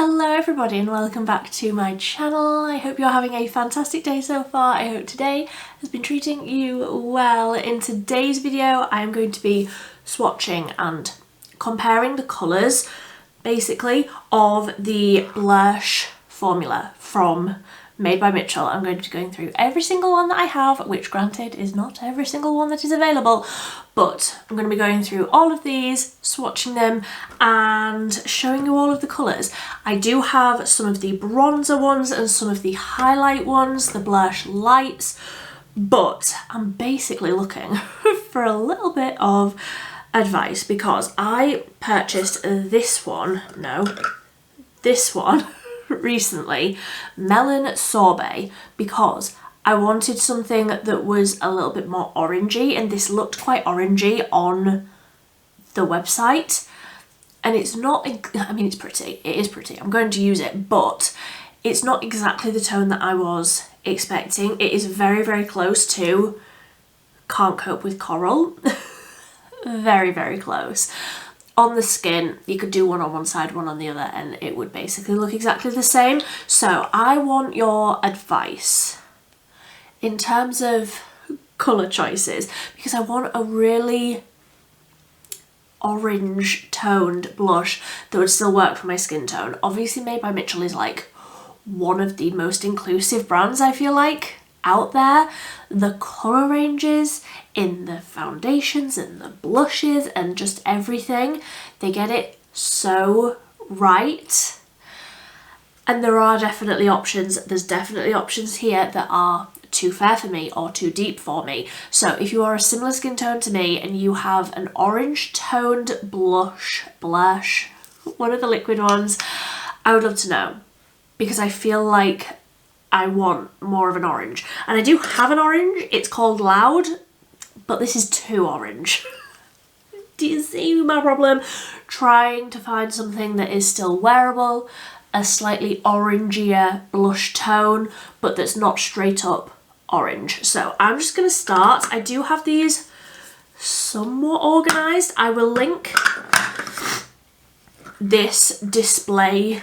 Hello everybody and welcome back to my channel. I hope you're having a fantastic day so far. I hope today has been treating you well. In today's video I am going to be swatching and comparing the colours basically of the BLURSH formula from Made by Mitchell. I'm going to be going through every single one that I have, which granted is not every single one that is available, but I'm going to be going through all of these, swatching them and showing you all of the colours. I do have some of the bronzer ones and some of the highlight ones, the BLURSH lights, but I'm basically looking for a little bit of advice because I purchased this one recently, Melon Sorbet, because I wanted something that was a little bit more orangey, and this looked quite orangey on the website. And it's not, I mean, it's pretty, it is pretty, I'm going to use it, but it's not exactly the tone that I was expecting. It is very, very close to Can't Cope with Coral. Very, very close. On the skin, you could do one on one side, one on the other, and it would basically look exactly the same. So I want your advice in terms of colour choices, because I want a really orange toned blush that would still work for my skin tone. Obviously Made by Mitchell is like one of the most inclusive brands I feel like out there. The colour ranges in the foundations and the blushes and just everything, they get it so right. And there are definitely options, there's definitely options here that are too fair for me or too deep for me. So if you are a similar skin tone to me and you have an orange toned blush, one of the liquid ones, I would love to know, because I feel like I want more of an orange. And I do have an orange, it's called Loud, but this is too orange. Do you see my problem? Trying to find something that is still wearable, a slightly orangier blush tone, but that's not straight up orange. So I'm just gonna start. I do have these somewhat organized. I will link this display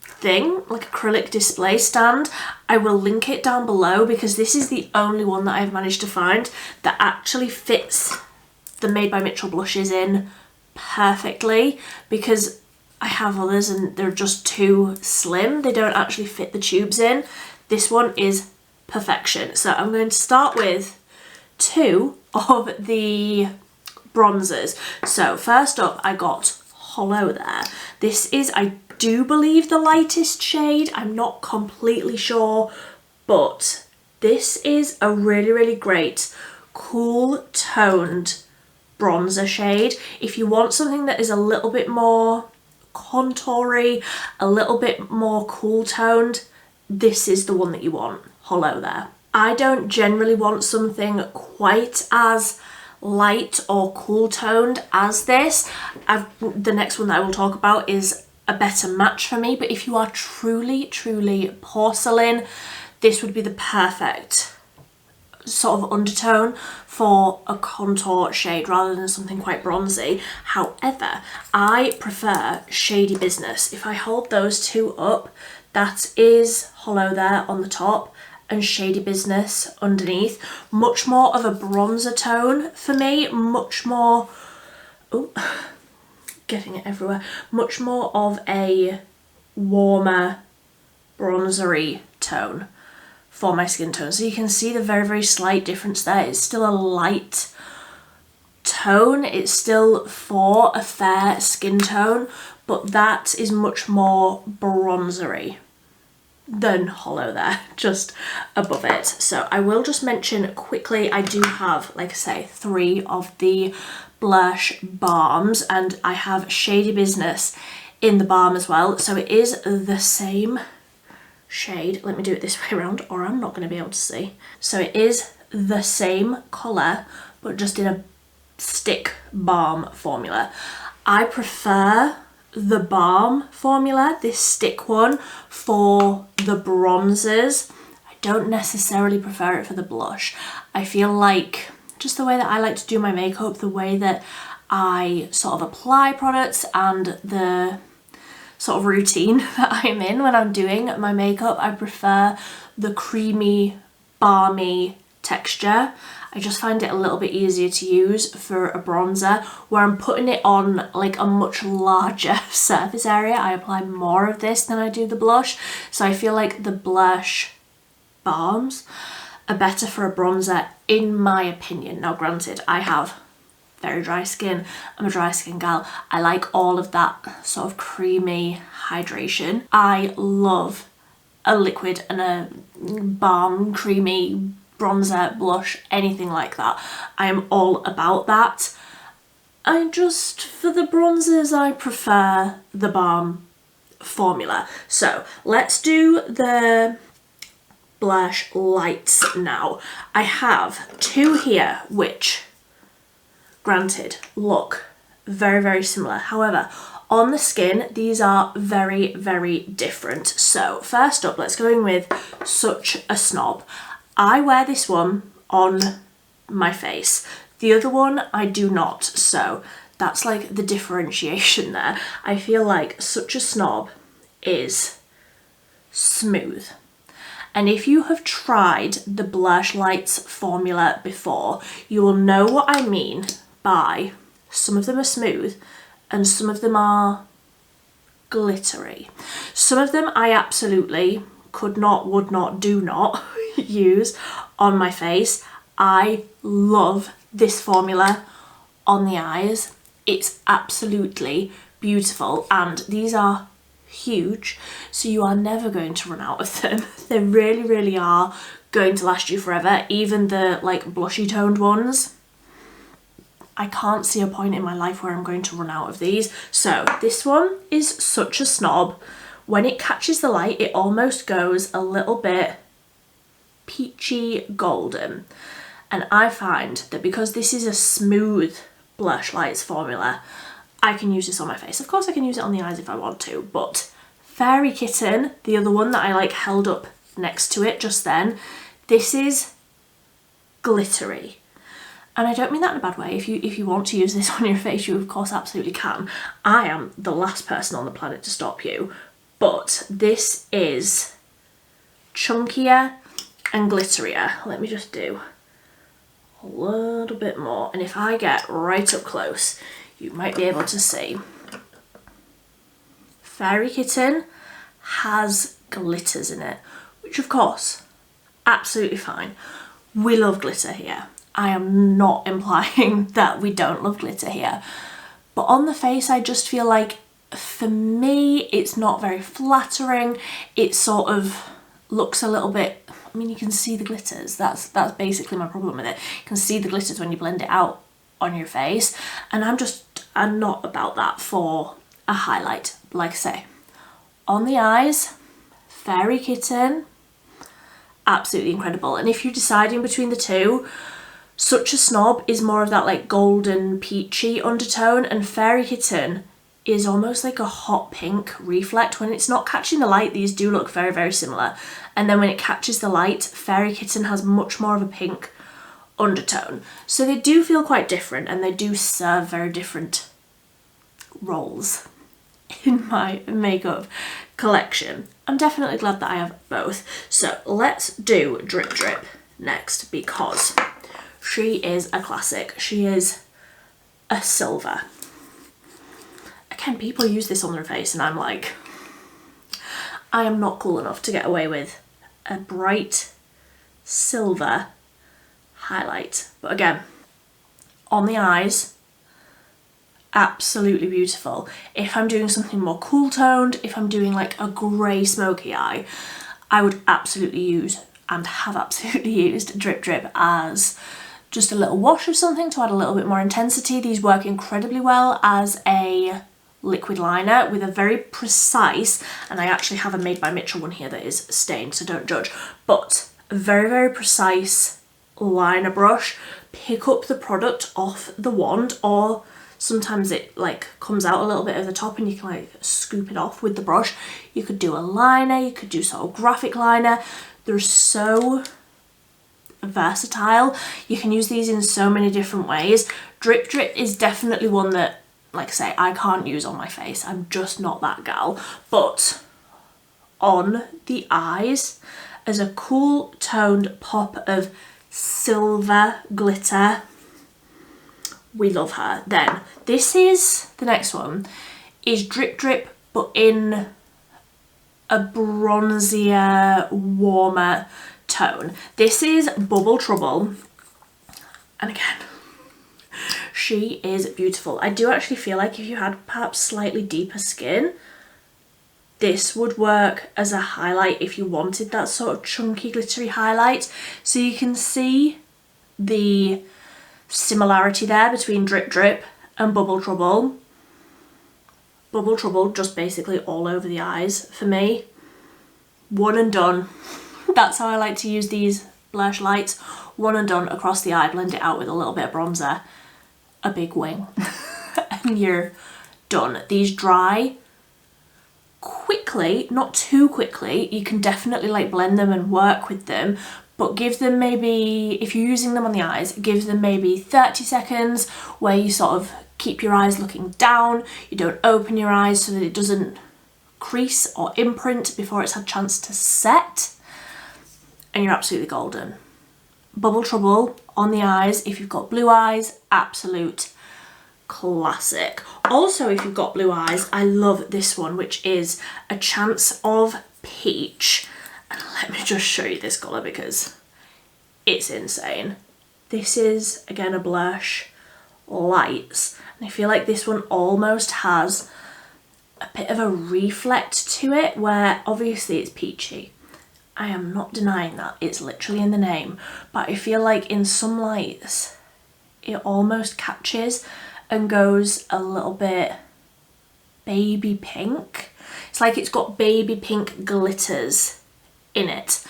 thing, like acrylic display stand. I will link it down below because this is the only one that I've managed to find that actually fits the Made by Mitchell blushes in perfectly, because I have others and they're just too slim. They don't actually fit the tubes in. This one is perfection. So I'm going to start with two of the bronzers. So first up I got Hollow there. This is, I do believe, the lightest shade. I'm not completely sure, but this is a really, really great cool toned bronzer shade. If you want something that is a little bit more contoury, a little bit more cool toned, this is the one that you want. Hollow there. I don't generally want something quite as light or cool toned as this. The next one that I will talk about is a better match for me, but if you are truly porcelain, this would be the perfect sort of undertone for a contour shade rather than something quite bronzy. However, I prefer Shady Business. If I hold those two up, that is Hollow there on the top and Shady Business underneath. Much more of a bronzer tone for me, much more, oh, getting it everywhere, much more of a warmer bronzery tone for my skin tone. So you can see the very, very slight difference there. It's still a light tone, it's still for a fair skin tone, but that is much more bronzery than Hollow there, just above it. So I will just mention quickly, I do have, like I say, three of the BLURSH balms, and I have Shady Business in the balm as well. So it is the same shade. Let me do it this way around or I'm not going to be able to see. So it is the same colour, but just in a stick balm formula. I prefer the balm formula, this stick one, for the bronzers. I don't necessarily prefer it for the blush. I feel like just the way that I like to do my makeup, the way that I sort of apply products and the sort of routine that I'm in when I'm doing my makeup. I prefer the creamy, balmy texture. I just find it a little bit easier to use for a bronzer where I'm putting it on like a much larger surface area. I apply more of this than I do the blush. So I feel like the blush balms are better for a bronzer in my opinion. Now granted, I have very dry skin. I'm a dry skin gal. I like all of that sort of creamy hydration. I love a liquid and a balm, creamy bronzer, blush, anything like that. I am all about that. For the bronzers, I prefer the Balm formula. So let's do the blush lights now. I have two here, which, granted, look very, very similar. However, on the skin, these are very, very different. So first up, let's go in with Such a Snob. I wear this one on my face. The other one I do not, so that's like the differentiation there. I feel like Such a Snob is smooth. And if you have tried the Blush Lights formula before, you will know what I mean by some of them are smooth and some of them are glittery. Some of them I absolutely could not, would not, do not use on my face. I love this formula on the eyes. It's absolutely beautiful, and these are huge, so you are never going to run out of them. They really, really are going to last you forever. Even the like blushy toned ones, I can't see a point in my life where I'm going to run out of these. So this one is Such a Snob. When it catches the light, it almost goes a little bit peachy golden. And I find that because this is a smooth Blush Lights formula, I can use this on my face. Of course I can use it on the eyes if I want to, but Fairy Kitten, the other one that I like held up next to it just then, this is glittery. And I don't mean that in a bad way. If you want to use this on your face, you of course absolutely can. I am the last person on the planet to stop you. But this is chunkier and glitterier. Let me just do a little bit more. And if I get right up close, you might be able to see. Fairy Kitten has glitters in it, which of course, absolutely fine. We love glitter here. I am not implying that we don't love glitter here. But on the face, I just feel like, for me, it's not very flattering. It sort of looks a little bit, I mean, you can see the glitters. That's basically my problem with it. You can see the glitters when you blend it out on your face. And I'm not about that for a highlight. Like I say, on the eyes, Fairy Kitten, absolutely incredible. And if you're deciding between the two, Such a Snob is more of that like golden peachy undertone, and Fairy Kitten is almost like a hot pink reflect. When it's not catching the light, these do look very, very similar. And then when it catches the light, Fairy Kitten has much more of a pink undertone. So they do feel quite different, and they do serve very different roles in my makeup collection. I'm definitely glad that I have both. So let's do Drip Drip next, because she is a classic. She is a silver. Again, people use this on their face and I'm like, I am not cool enough to get away with a bright silver highlight. But again, on the eyes, absolutely beautiful. If I'm doing something more cool toned, if I'm doing like a grey smoky eye, I would absolutely use, and have absolutely used, Drip Drip as just a little wash of something to add a little bit more intensity. These work incredibly well as a liquid liner with a very precise, and I actually have a Made by Mitchell one here that is stained, so don't judge, but a very, very precise liner brush. Pick up the product off the wand, or sometimes it like comes out a little bit of the top and you can like scoop it off with the brush. You could do a liner, you could do sort of graphic liner. They're so versatile. You can use these in so many different ways. Drip Drip is definitely one that like I say, I can't use on my face. I'm just not that gal. But on the eyes, as a cool toned pop of silver glitter, we love her. Then this is the next one, is Drip Drip, but in a bronzier, warmer tone. This is Bubble Trouble, and again, she is beautiful. I do actually feel like if you had perhaps slightly deeper skin, this would work as a highlight if you wanted that sort of chunky, glittery highlight. So you can see the similarity there between Drip Drip and Bubble Trouble. Bubble Trouble just basically all over the eyes for me. One and done. That's how I like to use these BLURSH lights. One and done across the eye, blend it out with a little bit of bronzer, a big wing, and you're done. These dry quickly, not too quickly. You can definitely like blend them and work with them, but give them maybe, if you're using them on the eyes, give them maybe 30 seconds where you sort of keep your eyes looking down, you don't open your eyes so that it doesn't crease or imprint before it's had a chance to set, and you're absolutely golden. Bubble Trouble on the eyes, if you've got blue eyes, absolute classic. Also, if you've got blue eyes, I love this one, which is A Chance of Peach. And let me just show you this colour because it's insane. This is, again, a BLURSH Lights. And I feel like this one almost has a bit of a reflect to it, where obviously it's peachy. I am not denying that, it's literally in the name. But I feel like in some lights, it almost catches and goes a little bit baby pink. It's like it's got baby pink glitters in it.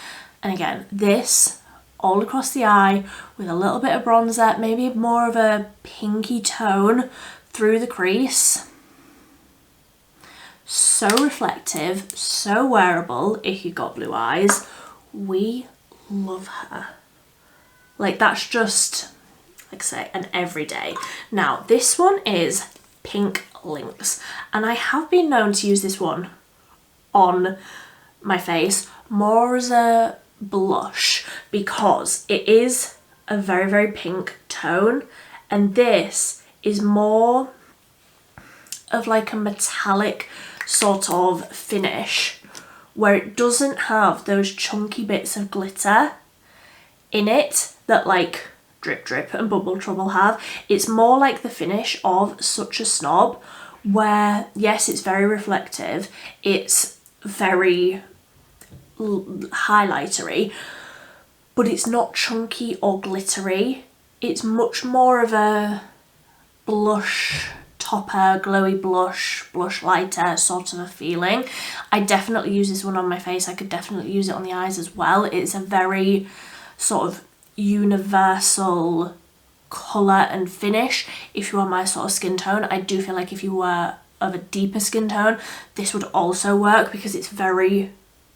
And again, this all across the eye with a little bit of bronzer, maybe more of a pinky tone through the crease. So reflective, so wearable if you've got blue eyes. We love her. Like, that's just, like I say, an everyday. Now, this one is Pink Lynx, and I have been known to use this one on my face more as a blush because it is a very, very pink tone, and this is more of like a metallic sort of finish where it doesn't have those chunky bits of glitter in it that like Drip Drip and Bubble Trouble have. It's more like the finish of Such a Snob, where yes, it's very reflective, it's very highlightery, but it's not chunky or glittery. It's much more of a blush topper, glowy blush lighter sort of a feeling. I definitely use this one on my face. I could definitely use it on the eyes as well. It's a very sort of universal colour and finish if you are my sort of skin tone. I do feel like if you were of a deeper skin tone, this would also work because it's very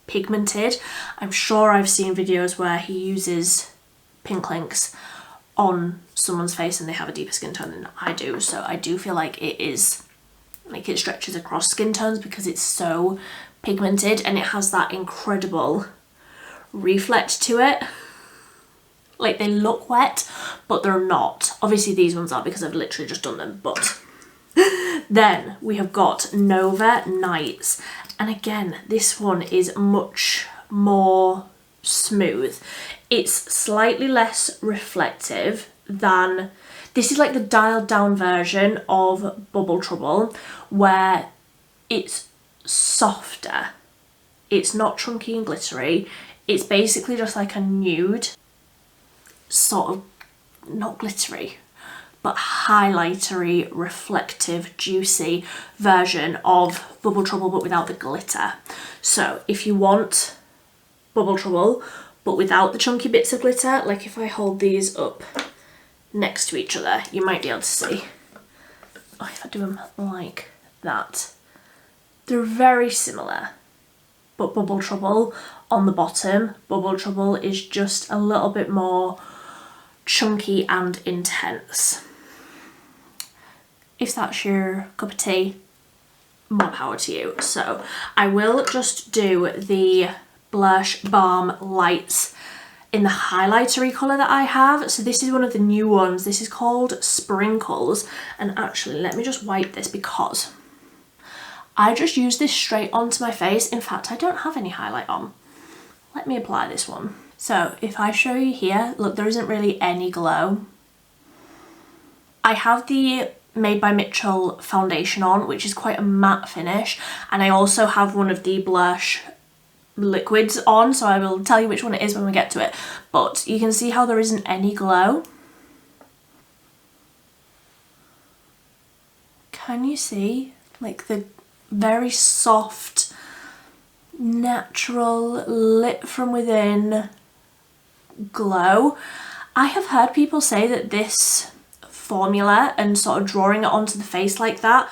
pigmented. I'm sure I've seen videos where he uses Pink Lynx on someone's face and they have a deeper skin tone than I do, so I do feel like it is, like, it stretches across skin tones because it's so pigmented and it has that incredible reflect to it. Like, they look wet but they're not. Obviously these ones are because I've literally just done them. But then we have got Nova Nights, and again this one is much more smooth. It's slightly less reflective than, this is like the dialed down version of Bubble Trouble, where it's softer. It's not chunky and glittery. It's basically just like a nude, sort of, not glittery, but highlightery, reflective, juicy version of Bubble Trouble but without the glitter. So if you want Bubble Trouble but without the chunky bits of glitter, like if I hold these up next to each other, you might be able to see. Oh, if I do them like that, they're very similar, but Bubble Trouble on the bottom, Bubble Trouble is just a little bit more chunky and intense. if that's your cup of tea, more power to you. So I will just do the Blush Balm Lights in the highlightery colour that I have. So this is one of the new ones. This is called Sprinkles. And actually, let me just wipe this because I just use this straight onto my face. In fact, I don't have any highlight on. Let me apply this one. So if I show you here, look, there isn't really any glow. I have the Made by Mitchell foundation on, which is quite a matte finish. And I also have one of the blush liquids on, so I will tell you which one it is when we get to it. But you can see how there isn't any glow. Can you see like the very soft, natural, lit from within glow? I have heard people say that this formula and sort of drawing it onto the face like that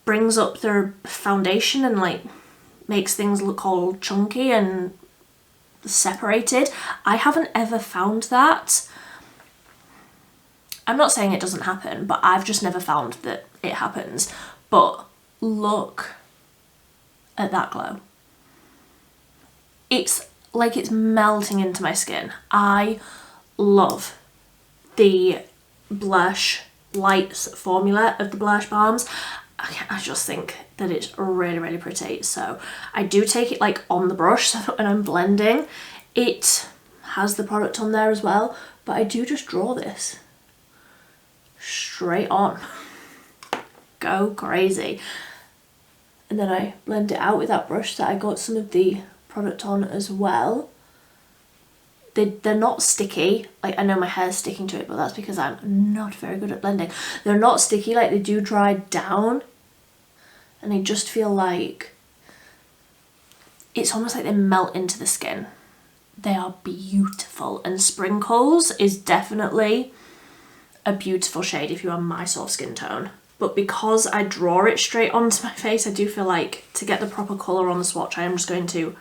brings up their foundation and like makes things look all chunky and separated. I haven't ever found that. I'm not saying it doesn't happen, but I've just never found that it happens. But look at that glow. It's like it's melting into my skin. I love the Blush Lights formula of the Blush Balms. I just think that it's really, really pretty. So I do take it like on the brush so that when I'm blending, it has the product on there as well. But I do just draw this straight on. Go crazy. And then I blend it out with that brush that I got some of the product on as well. They're not sticky. Like, I know my hair's sticking to it, but that's because I'm not very good at blending. They're not sticky, like they do dry down. And they just feel like, it's almost like they melt into the skin. They are beautiful. And Sprinkles is definitely a beautiful shade if you are my sort of skin tone. But because I draw it straight onto my face, I do feel like to get the proper colour on the swatch, I am just going to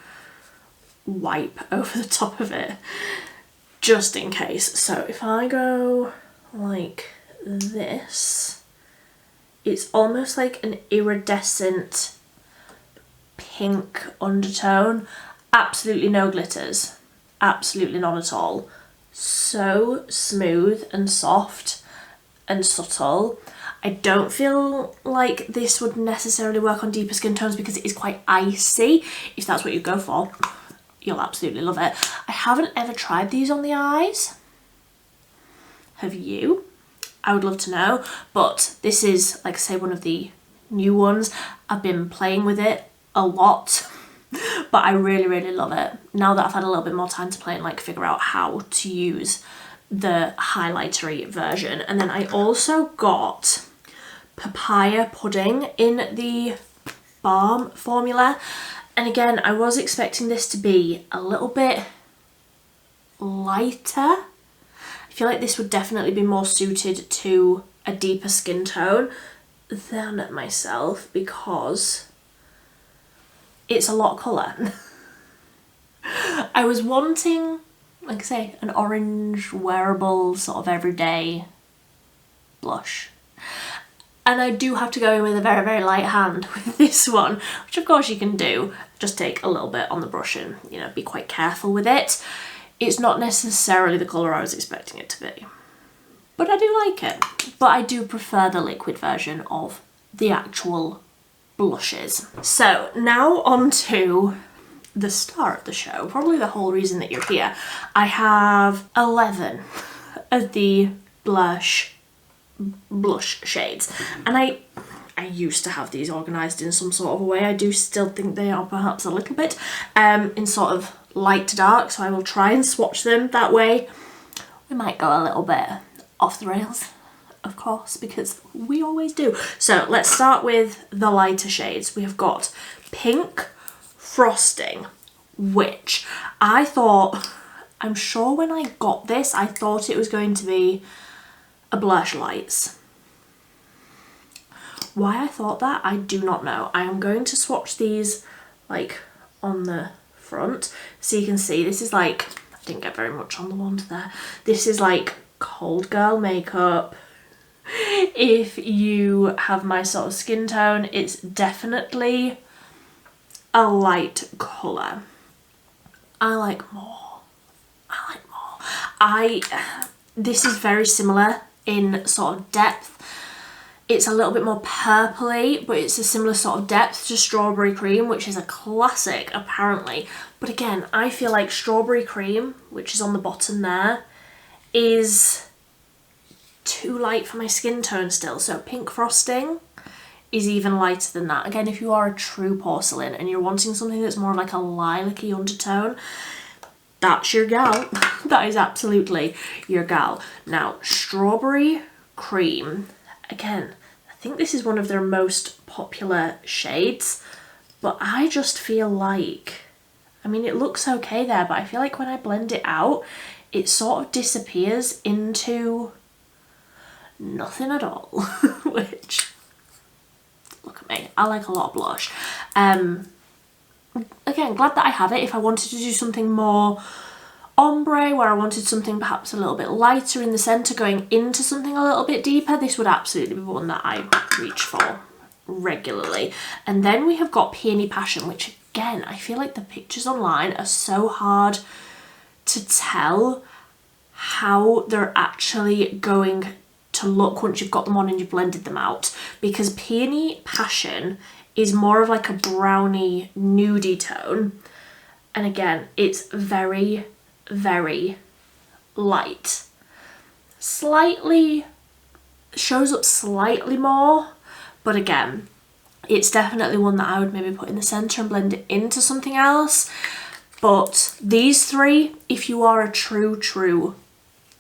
wipe over the top of it just in case. So if I go like this, it's almost like an iridescent pink undertone. Absolutely no glitters, absolutely not at all. So smooth and soft and subtle. I don't feel like this would necessarily work on deeper skin tones because it is quite icy. If that's what you go for, you'll absolutely love it. I haven't ever tried these on the eyes. Have you? I would love to know. But this is, like I say, one of the new ones. I've been playing with it a lot, but I really, really love it. Now that I've had a little bit more time to play and like figure out how to use the highlightery version. And then I also got Papaya Pudding in the Balm formula. And again, I was expecting this to be a little bit lighter. I feel like this would definitely be more suited to a deeper skin tone than myself because it's a lot of colour. I was wanting, like I say, an orange wearable sort of everyday blush. And I do have to go in with a very, very light hand with this one, which of course you can do. Just take a little bit on the brush and, you know, be quite careful with it. It's not necessarily the colour I was expecting it to be, but I do like it. But I do prefer the liquid version of the actual blushes. So now on to the star of the show, probably the whole reason that you're here. I have 11 of the blush shades, and I used to have these organised in some sort of a way. I do still think they are perhaps a little bit in sort of light to dark, so I will try and swatch them that way. We might go a little bit off the rails, of course, because we always do. So let's start with the lighter shades. We have got Pink Frosting, which I thought, I'm sure when I got this, I thought it was going to be a Blush Lights. Why I thought that, I do not know. I am going to swatch these like on the front so you can see. This is like, I didn't get very much on the wand there. This is like cold girl makeup. if you have my sort of skin tone, it's definitely a light colour. I like more. This is very similar in sort of depth. It's a little bit more purpley, but it's a similar sort of depth to Strawberry Cream, which is a classic apparently. But again, I feel like Strawberry Cream, which is on the bottom there, is too light for my skin tone still. So Pink Frosting is even lighter than that. Again, if you are a true porcelain and you're wanting something that's more like a lilac-y undertone, that's your gal. That is absolutely your gal. Now, Strawberry Cream, again, I think this is one of their most popular shades, but I just feel like, I mean, it looks okay there, but I feel like when I blend it out, it sort of disappears into nothing at all, which, look at me, I like a lot of blush. Again, glad that I have it. If I wanted to do something more ombre, where I wanted something perhaps a little bit lighter in the centre going into something a little bit deeper, this would absolutely be one that I reach for regularly. And then we have got Peony Passion, which again, I feel like the pictures online are so hard to tell how they're actually going to look once you've got them on and you've blended them out, because Peony Passion is more of like a browny nudie tone, and again, it's very, very light. Slightly shows up slightly more, but again, it's definitely one that I would maybe put in the centre and blend it into something else. But these three, if you are a true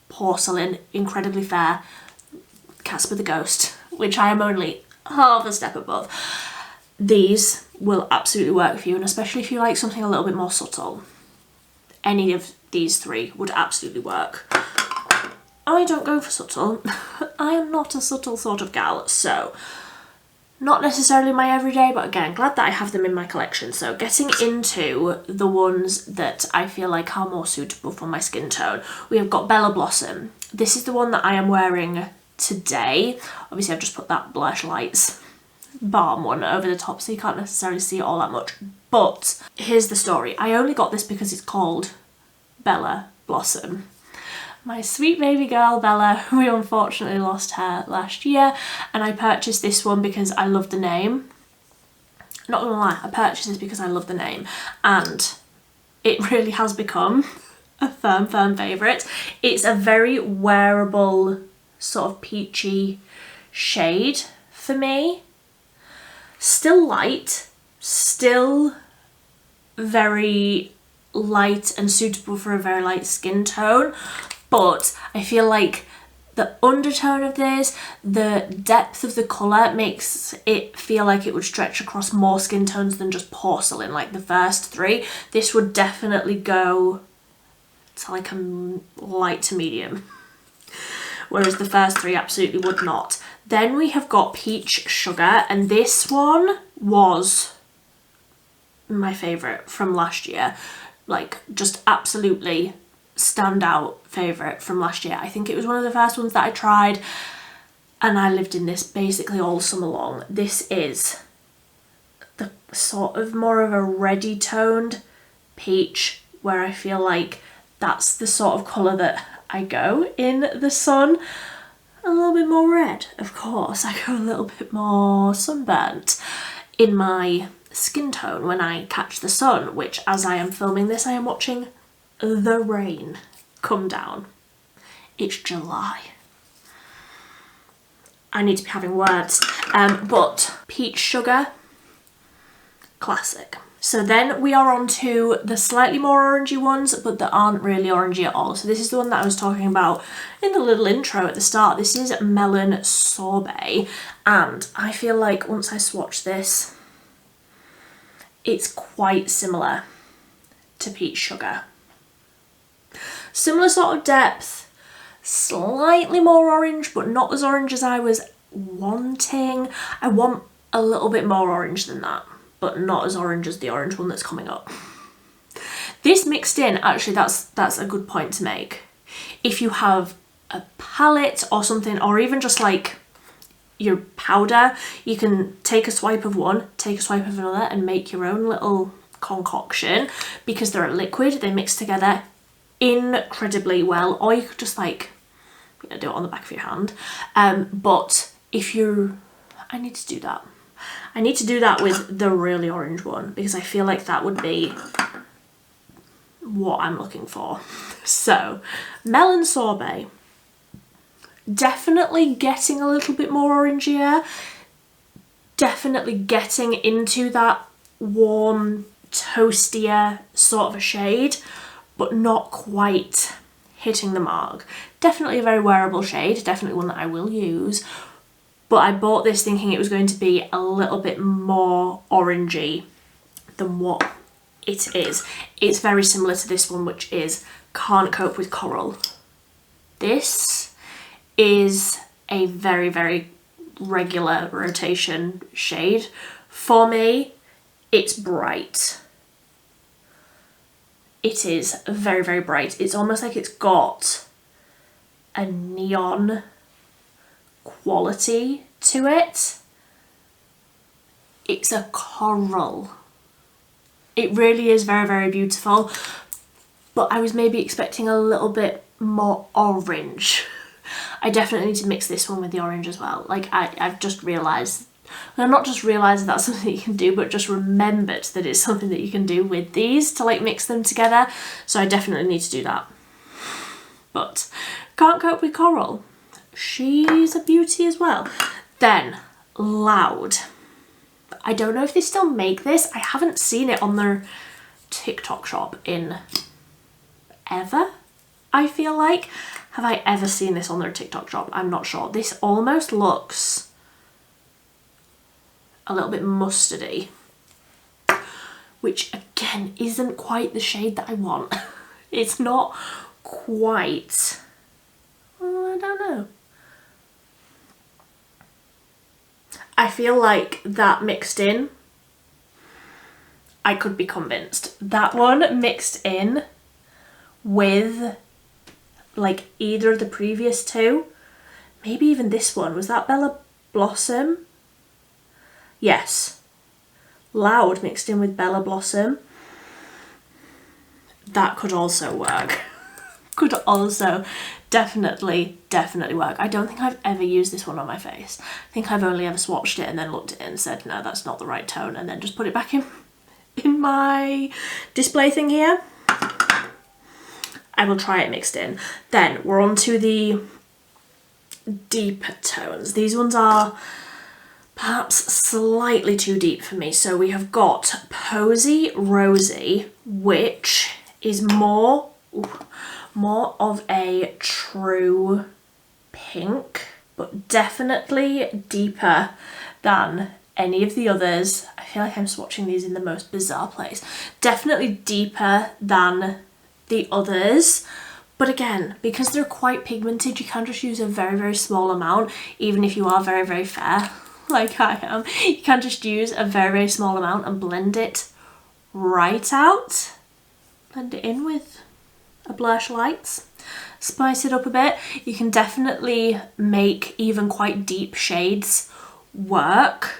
porcelain, incredibly fair, Casper the Ghost, which I am only half a step above, these will absolutely work for you, and especially if you like something a little bit more subtle, any of these three would absolutely work. I don't go for subtle. I am not a subtle sort of gal, so not necessarily my everyday, but again, glad that I have them in my collection. So getting into the ones that I feel like are more suitable for my skin tone, we have got Bella Blossom. This is the one that I am wearing today. Obviously, I've just put that Blush Lights Balm one over the top, so you can't necessarily see it all that much. But here's the story. I only got this because it's called Bella Blossom. My sweet baby girl Bella, we unfortunately lost her last year, and I purchased this one because I love the name. Not gonna lie, I purchased this because I love the name, and it really has become a firm favourite. It's a very wearable sort of peachy shade for me. Still light, still very light and suitable for a very light skin tone, but I feel like the undertone of this, the depth of the colour makes it feel like it would stretch across more skin tones than just porcelain. Like the first three, this would definitely go to like a light to medium, whereas the first three absolutely would not. Then we have got Peach Sugar, and this one was my favourite from last year. Like, just absolutely standout favourite from last year. I think it was one of the first ones that I tried, and I lived in this basically all summer long. This is the sort of more of a reddy toned peach, where I feel like that's the sort of colour that I go in the sun. A little bit more red, of course. I go a little bit more sunburnt in my skin tone when I catch the sun, which, as I am filming this, I am watching the rain come down. It's July. I need to be having words. But Peach Sugar, classic. So then we are on to the slightly more orangey ones, but that aren't really orangey at all. So this is the one that I was talking about in the little intro at the start. This is Melon Sorbet, and I feel like once I swatch this, it's quite similar to Peach Sugar. Similar sort of depth, slightly more orange, but not as orange as I was wanting. I want a little bit more orange than that, but not as orange as the orange one that's coming up. This mixed in, actually, that's a good point to make. If you have a palette or something, or even just like your powder, you can take a swipe of one, take a swipe of another, and make your own little concoction. Because they're a liquid, they mix together incredibly well, or you could just like, you know, do it on the back of your hand. But if you're, I need to do that with the really orange one, because I feel like that would be what I'm looking for. So melon sorbet, definitely getting a little bit more orangey, definitely getting into that warm toastier sort of a shade, but not quite hitting the mark. Definitely a very wearable shade, definitely one that I will use, but I bought this thinking it was going to be a little bit more orangey than what it is. It's very similar to this one, which is Can't Cope with Coral. This is a very, very regular rotation shade. For me, it's bright. It is very, very bright. It's almost like it's got a neon quality to it. It's a coral. It really is very, very beautiful, but I was maybe expecting a little bit more orange. I definitely need to mix this one with the orange as well. Like I've just realised, well, not just realised that's something that you can do, but just remembered that it's something that you can do with these to like mix them together. So I definitely need to do that. But Can't Cope with Coral, she's a beauty as well. Then Loud. I don't know if they still make this. I haven't seen it on their TikTok shop in ever, I feel like. Have I ever seen this on their TikTok shop? I'm not sure. This almost looks a little bit mustardy, which again isn't quite the shade that I want. It's not quite, I don't know. I feel like that mixed in, I could be convinced. That one mixed in with like either of the previous two, maybe even this one, was that Bella Blossom? Yes. Loud mixed in with Bella Blossom. That could also work. Could also definitely work. I don't think I've ever used this one on my face. I think I've only ever swatched it and then looked at it and said, no, that's not the right tone, and then just put it back in my display thing here. I will try it mixed in. Then we're on to the deeper tones. These ones are perhaps slightly too deep for me. So we have got Posy Rosy, which is more of a true pink, but definitely deeper than any of the others. I feel like I'm swatching these in the most bizarre place. Definitely deeper than the others, but again, because they're quite pigmented, you can just use a very, very small amount. Even if you are very, very fair like I am, you can just use a very, very small amount and blend it right out. Blend it in with a BLURSH Lights, spice it up a bit. You can definitely make even quite deep shades work,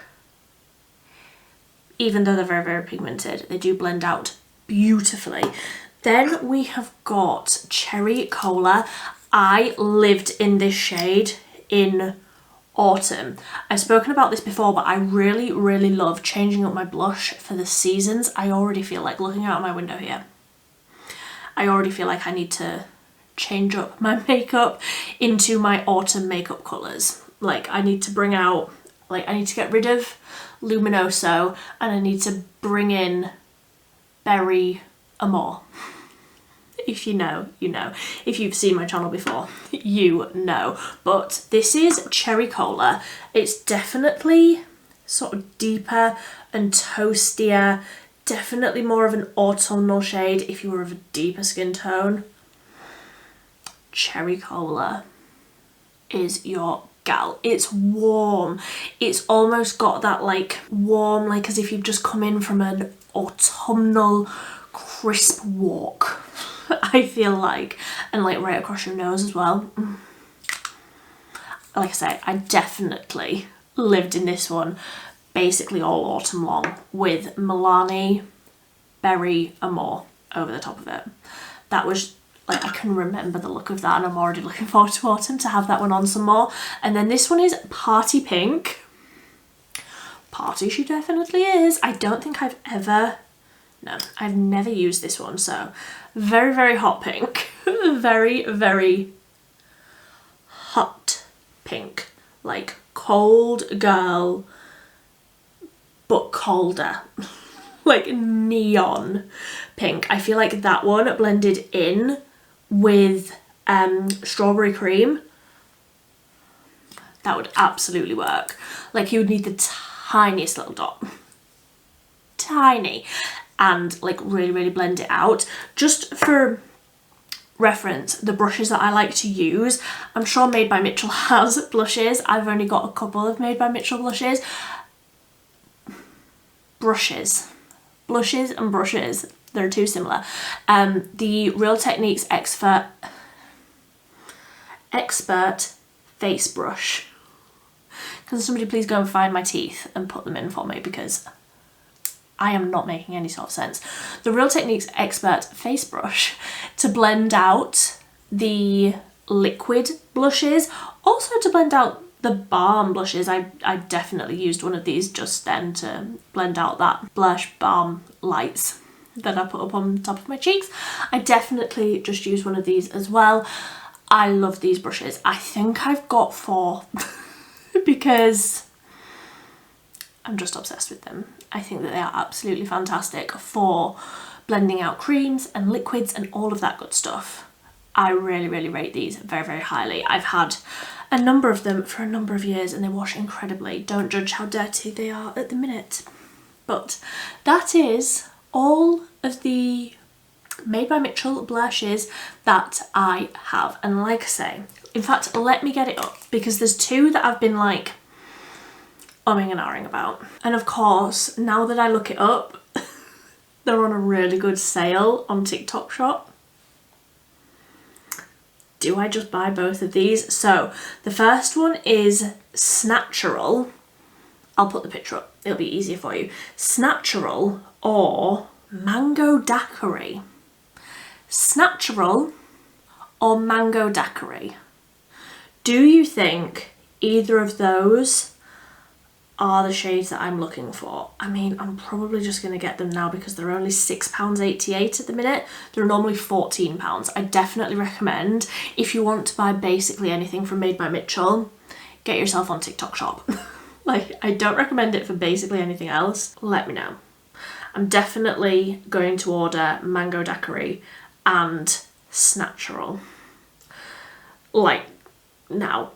even though they're very, very pigmented. They do blend out beautifully. Then we have got Cherry Cola. I lived in this shade in autumn. I've spoken about this before, but I really, really love changing up my blush for the seasons. I already feel like, looking out my window here, I already feel like I need to change up my makeup into my autumn makeup colours. Like I need to bring out, like I need to get rid of Luminoso and I need to bring in Berry Amore. If you know, you know. If you've seen my channel before, you know. But this is Cherry Cola. It's definitely sort of deeper and toastier. Definitely more of an autumnal shade if you were of a deeper skin tone. Cherry Cola is your gal. It's warm. It's almost got that like warm, like as if you've just come in from an autumnal crisp walk, I feel like, and like right across your nose as well. like I say, I definitely lived in this one basically all autumn long with Milani, Berry Amore over the top of it. That was like, I can remember the look of that, and I'm already looking forward to autumn to have that one on some more. And then this one is Party Pink. Party she definitely is. I don't think I've ever, no, I've never used this one. So very, very hot pink. Very, very hot pink. Like cold girl, but colder. Like neon pink. I feel like that one blended in with strawberry cream, that would absolutely work. Like you would need the tiniest little dot, tiny, and like really, really blend it out. Just for reference, the brushes that I like to use, I'm sure Made by Mitchell has blushes. I've only got a couple of Made by Mitchell blushes and brushes, they're too similar. The Real Techniques Expert Face Brush. Can somebody please go and find my teeth and put them in for me, because I am not making any sort of sense. The Real Techniques Expert Face Brush to blend out the liquid blushes, also to blend out the Balm blushes. I definitely used one of these just then to blend out that BLURSH Balm lights that I put up on top of my cheeks. I definitely just used one of these as well. I love these brushes. I think I've got 4 because I'm just obsessed with them. I think that they are absolutely fantastic for blending out creams and liquids and all of that good stuff. I really, really rate these very, very highly. I've had a number of them for a number of years and they wash incredibly. Don't judge how dirty they are at the minute. But that is all of the Made by Mitchell blushes that I have. And like I say, in fact, let me get it up because there's 2 that I've been like umming and ahhing about. And of course, now that I look it up, they're on a really good sale on TikTok Shop. Do I just buy both of these? So the first one is Snatchural. I'll put the picture up, it'll be easier for you. Snatchural or Mango Daiquiri. Snatchural or Mango Daiquiri. Do you think either of those are the shades that I'm looking for? I mean, I'm probably just going to get them now because they're only £6.88 at the minute. They're normally £14. I definitely recommend, if you want to buy basically anything from Made by Mitchell, get yourself on TikTok Shop. Like, I don't recommend it for basically anything else. Let me know. I'm definitely going to order Mango Daiquiri and Snatchural, like, now.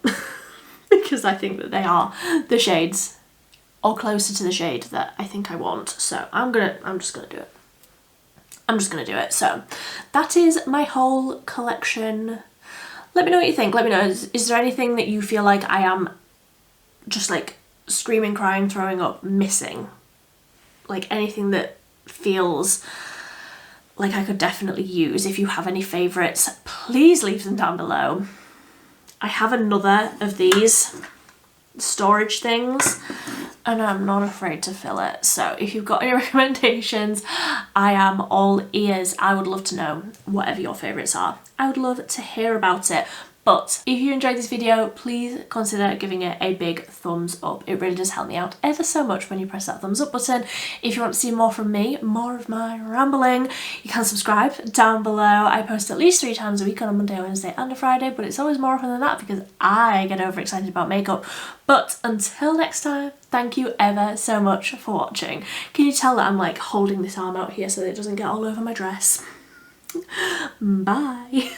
Because I think that they are the shades, or closer to the shade that I think I want. So I'm just gonna do it. I'm just gonna do it. So that is my whole collection. Let me know what you think. Let me know, is there anything that you feel like I am just like screaming, crying, throwing up, missing? Like anything that feels like I could definitely use. If you have any favourites, please leave them down below. I have another of these storage things and I'm not afraid to fill it. So if you've got any recommendations, I am all ears. I would love to know whatever your favourites are. I would love to hear about it. But if you enjoyed this video, please consider giving it a big thumbs up. It really does help me out ever so much when you press that thumbs up button. If you want to see more from me, more of my rambling, you can subscribe down below. I post at least 3 times a week on a Monday, Wednesday and a Friday, but it's always more often than that because I get overexcited about makeup. But until next time, thank you ever so much for watching. Can you tell that I'm like holding this arm out here so that it doesn't get all over my dress? Bye.